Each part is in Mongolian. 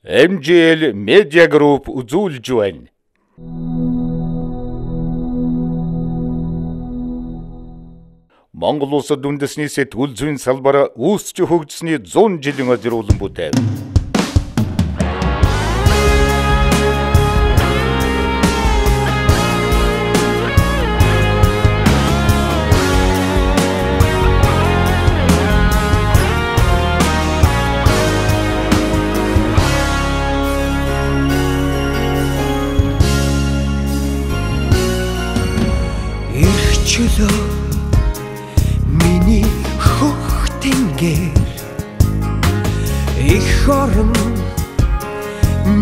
MJL Media Group үзүүлж байна. Монгол улсад үндэсний сэтгүүл зүйн салбараа үүсч хөгжсөний 100 жилийн азруулан бүтээв. Ирчлөө миний хөхтөнгөр их орон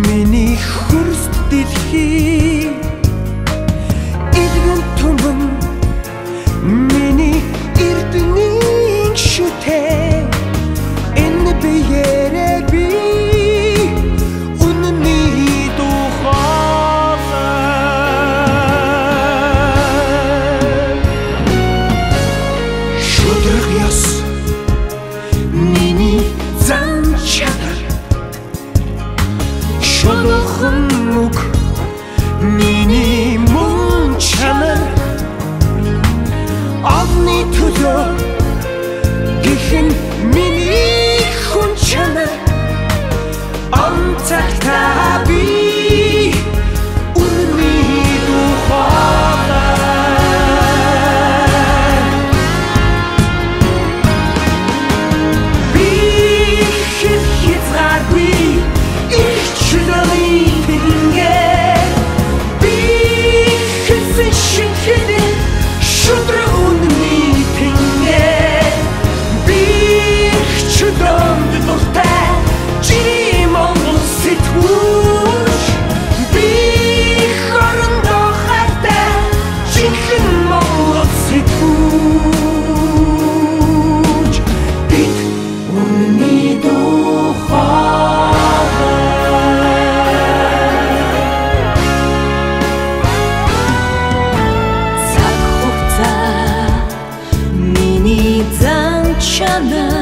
миний хөрст дэлхий идэгэн түмэн миний эрдэнийн шүтээ энэ биеэрээ би үнэний Шолохнук миний мөн чанар Авны төлөө гихэн миний хүн чанар Онцгтаа би үнэний тухай Би хязгааргүй Chana